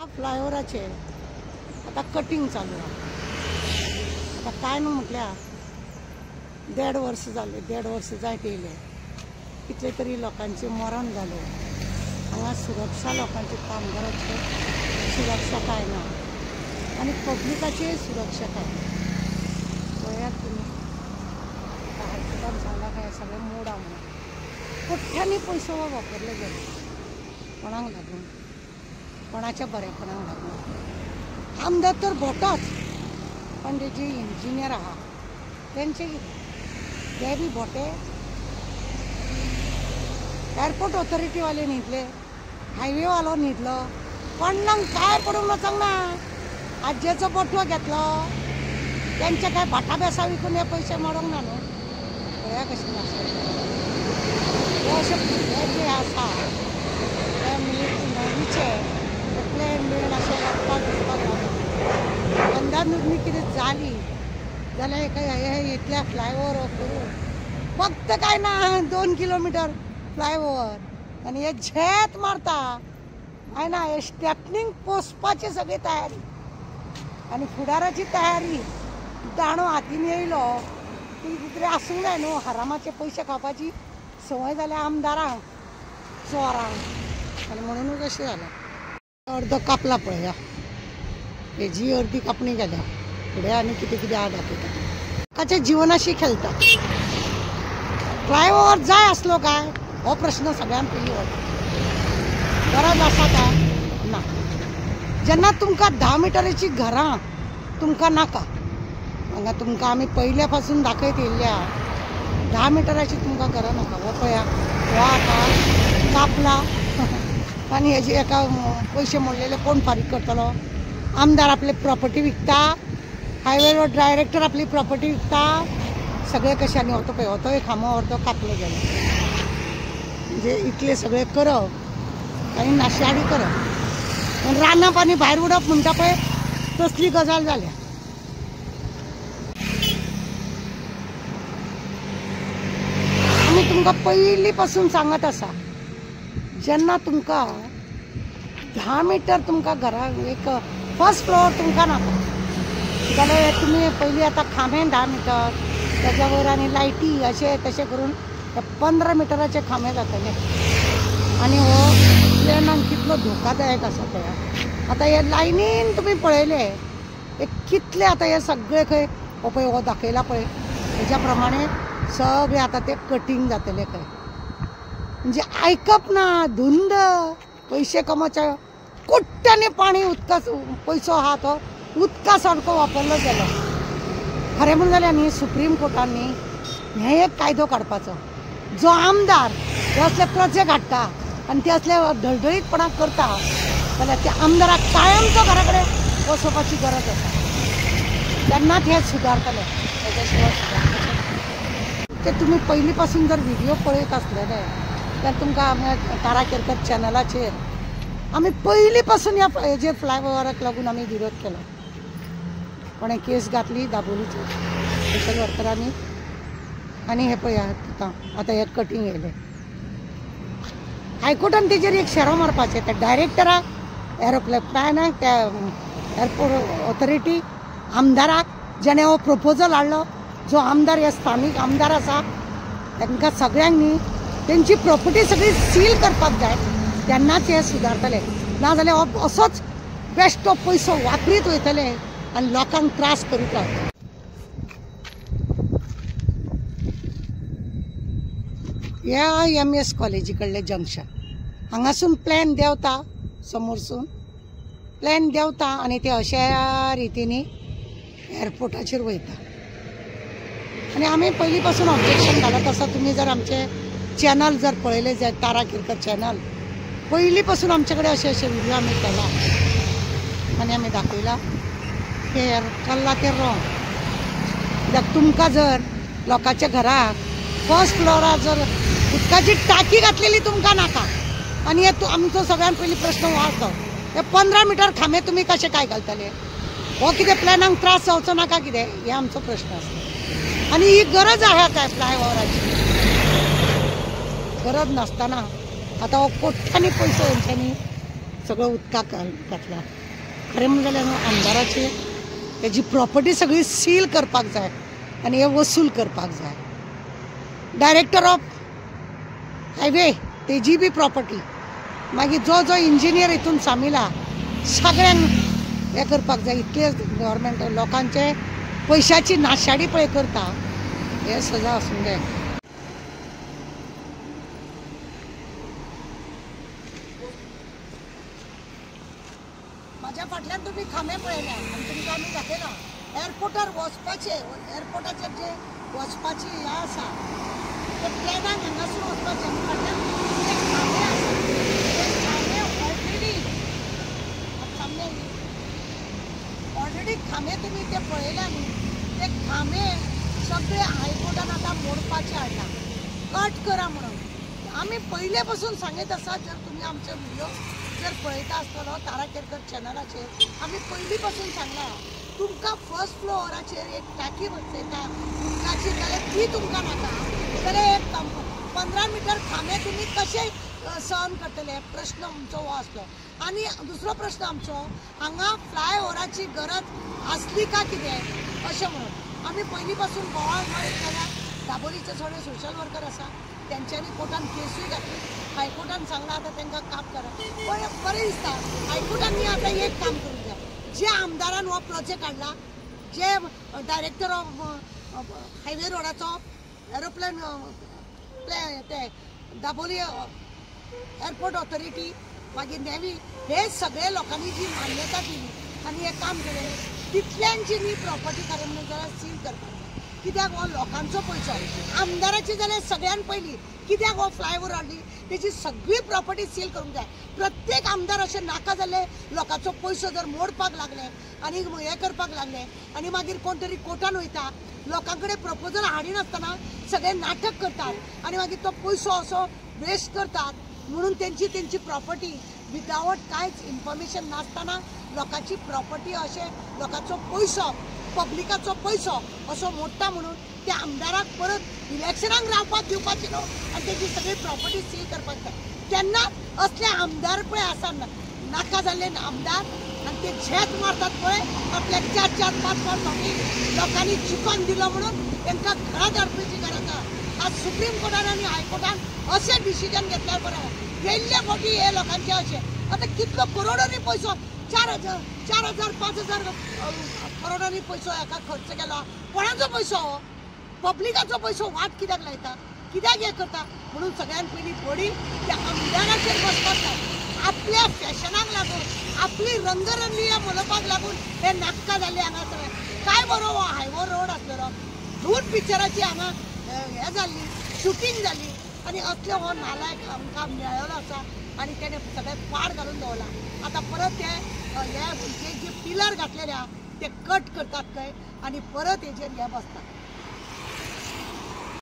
फ्लायओव्हराचे आता कटिंग चालू आहे. आता काय न्हू म्हटल्या 1.5 वर्ष झाले, 1.5 वर्ष जायत येयले. कितले तरी लोकांचे मरण झाले. हांगा सुरक्षा लोकांची, कामगारांची सुरक्षा काय ना आणि पब्लिकाची सुरक्षा काय. पळयात तुम्ही हायकोर्टान सांगला काय सगळे मोडा म्हणून कोट्यांनी पैसे वापरले गेले. कोणाक लागून? कोणाच्या बरेपणाक लागून? आमदार तर भोटाच, पण ते जे इंजिनियर आहा त्यांचे ते बी भोटे. एअरपोर्ट ऑथॉरिटीवाले न्हिदले, हायवेवालो न्हिदलो, कोणाक काय पडूंक वचोंक ना. आज्जेचो बटवो घेतलो, त्यांचे काय भाटा बेसा विकून हे पयशे मोडोंक ना न्हू. पळया कशें नासता हे अशे भुरगे जे आसा ते नेवीचे प्लेन बिन अशें वचपाक दिसपाक लागले. अंदाज न्ही कितें जाली जाल्यार हे इतल्या फ्लायओव्हर करून फक्त काय ना 2 किलोमीटर फ्लायओव्हर आनी हे झेत मारता. हाय ना हे स्टेपनींग पोसपाची सगळी तयारी आनी फुडाराची तयारी. दाणो हातीन येयलो ती कितें आसूंक जाय न्हू. हरामाचे पयशे खावपाची संवय जाल्या आमदारांक, चोरांक, आनी म्हणूनच अशें जालें. अर्दो कापला पळया, हेजी अर्दी कापणी केल्या. फुडें आनी कितें कितें आहा दाखयता. लोकांच्या जिवनाशी खेळटा. फ्लायओव्हर जाय आसलो काय हो प्रश्न सगळ्यांत पयलीं वता. गरज आसा काय ना. जेन्ना तुमकां 10 मिटराची घरां तुमकां नाका, हांगा तुमकां आमी पयल्या पासून दाखयत येयल्ल्या 10 मिटराची तुमकां घरां नाका. हो पळया, हो आतां कापला आनी हेजे एका पयशे मोडलेले कोण फारीक करतलो? आमदार आपली प्रॉपर्टी विकता, हायवे रोड डायरेक्टर आपली प्रॉपर्टी विकता. सगळे कशांनी होतो पळय, होतो एक खांबो अर्दो कापलो गेलो. म्हणजे इतले सगळे करप आनी नाशाडी करप, रानाप आनी भायर उडप म्हणटा पळय तसली गजाल जाल्या. आमी तुमकां पयलीं पासून सांगत आसा, जेन्ना तुमकां 10 मिटर तुमकां घरा एक फर्स्ट फ्लोर तुमकां नाका जाल्यार तुमी पयलीं आतां खांबे 10 मिटर, तेज्या वयर आनी लायटी अशें तशें करून 15 मिटराचे खांबे जातले. आनी हो प्लेनाक कितलो धोकादायक आसा पळया. आतां हे लायनीन तुमी पळयले हे कितले आतां हे सगळे खंय हो पळय हो दाखयला पळय हेज्या प्रमाणे सगळे आतां ते कटींग जातले खंय. म्हणजे आयकप ना, धुंद पयशे कमोवचे. कोट्यांनी पाणी उदका पयसो आहा तो उदका सारको वापरलो गेलो. खरें म्हणून जाल्यार न्ही सुप्रीम कोर्टान न्ही हे एक कायदो काडपाचो. जो आमदार हे असले प्रजेक हाडटा आनी ते असले ढळढळीतपणां करता जाल्यार त्या आमदाराक कायमचो घरा कडेन बसोवपाची गरज आसा. तेन्नाच हे सुदारतले, तेज्या शिवाय सुदारतले. ते तुमी पयलीं पासून जर व्हिडिओ पळयत आसलेले जाल्यार तुमकां तारा केरकर चॅनलाचेर आमी पयलीं पासून ह्या हेजेर फ्लायओव्हराक लागून आमी विरोध केलो. कोणें केस घातली दाबोलीच्या सोशल वर्करांनी आनी हे पळया आतां हे कटींग येयले. हायकोर्टान तेजेर एक शेरो मारपाचें. त्या डायरेक्टराक, एरोप्लेनाक, त्या एअरपोर्ट ऑथॉरिटी, आमदाराक जेणे हो प्रपोजल हाडलो, जो आमदार हे स्थानीक आमदार आसा तांकां सगळ्यांक न्ही तेंची प्रॉपर्टी सगळी सील करपाक जाय. तेन्नाच हे सुदारतले. नाजाल्यार हो असोच बेश्टो पयसो वापरीत वयतले आनी लोकांक त्रास करीत रावतले. ह्या MS कॉलेजी कडले जंक्शन हांगासून प्लॅन देंवता, समोरसून प्लॅन देंवता आनी ते अशा रितीनी एअरपोर्टाचेर वयता. आनी आमी पयलीं पासून ऑब्जेक्शन घालत आसा. तुमी जर आमचे चॅनल जर पळयले जाय तारा केरकर चॅनल, पयलीं पासून आमचे कडेन अशे व्हिडिओ आमी केला आनी आमी दाखयला की चल्ला ते रॉंग. कित्याक तुमकां जर लोकांच्या घराक फर्स्ट फ्लोरार जर उदकाची टाकी घातलेली तुमकां नाका आनी हे आमचो सगळ्यान पयलीं प्रश्न हो आसता, हे 15 मिटर खांबे तुमी कशे काय घालतले? हो कितें प्लॅनाक त्रास जावचो नाका कितें? हे आमचो प्रश्न आसता. आनी ही गरज आहा काय फ्लायओव्हराची? गरज नासतना आतां हो कोट्यांनी पयसो हेंच्यांनी सगळं उदकाक घातला. खरें म्हणजे जाल्यार न्हू आमदाराची तेजी प्रॉपर्टी सगळी सील करपाक जाय आनी हे वसूल करपाक जाय. डायरेक्टर ऑफ हायवे तेजी बी प्रॉपर्टी, मागीर जो जो इंजिनियर हितून सामिला सगळ्यांक हे करपाक जाय. इतले गव्हर्मेंट लोकांचे पयशाची नाशाडी पळय करता, हे सजा आसूंक जाय. म्हाज्या फाटल्यान तुमी खांबे पळयल्या आनी तुमकां आमी दाखयला. एअरपोर्टार वचपाचें, एअरपोर्टाचेर जे वचपाची हें आसा ते प्लॅनान हांगासून वचपाचें आनी फाटल्यान जे खांबे आसा ते खांबे ऑलरेडी खांबे तुमी ते पळयल्या न्ही. ते खांबे सगळे हायकोर्टान आतां मोडपाचे हाडला, कट करा म्हणून. आमी पयले पासून सांगत आसा, जर तुमी आमचे व्हिडिओ जर पळयता आसतलो ताराकेरकर चॅनलाचेर, आमी पयलीं पासून सांगला तुमकां फर्स्ट फ्लोराचेर एक टाकी बसयता उदकाची जाल्यार ती तुमकां नाका, जाल्यार एक 15 मिटर खांबे तुमी कशे सहन करतले, प्रश्न आमचो हो आसलो. आनी दुसरो प्रश्न आमचो, हांगा फ्लायओव्हराची गरज आसली का कितें अशें म्हणून. आमी पयलीं पासून बोवाळ मारीत जाल्यार दाबोलीचे थोडे सोशल वर्कर आसा, तेंच्यांनी कोर्टान केसूय घातली. हायकोर्टान सांगला आतां तांकां काम करा. पण बरें दिसता हायकोर्टांनी आतां एक काम करूंक जाय. जे आमदारान हो प्रोजेक्ट हाडला, जे डायरेक्टर ऑफ हायवे रोडाचो एरोप्लेन ते दाबोली एअरपोर्ट ऑथॉरिटी मागीर नेवी, हे सगळे लोकांनी जी मान्यता दिली आनी हें काम केलें, तितल्यांची न्ही प्रॉपर्टी खरें म्हणून जाल्यार सील करपाक जाय. कित्याक हो लोकांचो पयसो, आमदाराची जाल्यार सगळ्यान पयलीं कित्याक हो फ्लायओव्हर हाडली तेजी सगळी प्रॉपर्टी सील करूंक जाय. प्रत्येक आमदार अशें नाका जाल्ले लोकांचो पयसो जर मोडपाक लागले आनी हें करपाक लागले आनी मागीर कोण तरी कोर्टान वयता, लोकां कडेन प्रपोजल हाडिनासतना सगळे नाटक करतात आनी मागीर तो पयसो असो वेस्ट करतात. म्हणून तेंची प्रॉपर्टी विदावट कांयच इन्फॉर्मेशन नासतना लोकांची प्रॉपर्टी अशें लोकांचो पयसो, पब्लिकाचो पयसो असो मोडटा. म्हणून त्या आमदाराक परत इलेक्शनाक रावपाक दिवपाची न्हू आनी तेजी सगळी प्रॉपर्टी सील करपाक जाय. तेन्ना असले आमदार पळय आसा नाका जाल्ले आमदार आनी ते झेत मारतात पळय, आपल्याक 4-4, 5-5 फावटी लोकांनी चिकन दिलो म्हणून तांकां घरांत हाडपाची गरज आसा. आज सुप्रीम कोर्टान आनी हायकोर्टान अशें डिसिजन घेतल्यार बरें. गेल्ले फावटी हे लोकांचे अशें आतां कितलो करोडांनी पयसो, 4,000, 5,000 करोडांनी पयसो हाका खर्च केलो. कोणाचो पयसो हो? पब्लिकाचो पयसो वाट कित्याक लायता, कित्याक हें करता. म्हणून सगळ्यान पयलीं बडी त्या आमदाराचेर बसपाक जाय. आपल्या फॅशनाक लागून, आपली रंगरंगीय उलोवपाक लागून हे नाटकां जाल्ले हांगासर. काय बरो हो हायवे रोड आसलेलो, धून पिक्चराची हांगा हें जाल्ली, शुटींग जाल्ली आनी असले हो नालायक आमकां मेळ्ळलो आसा आनी तेणे सगळे पाड घालून दवरला. आतां परत हे जे पिलर घातलेले आहा ते कट करतात खंय आनी परत हेजेर हे बसतात.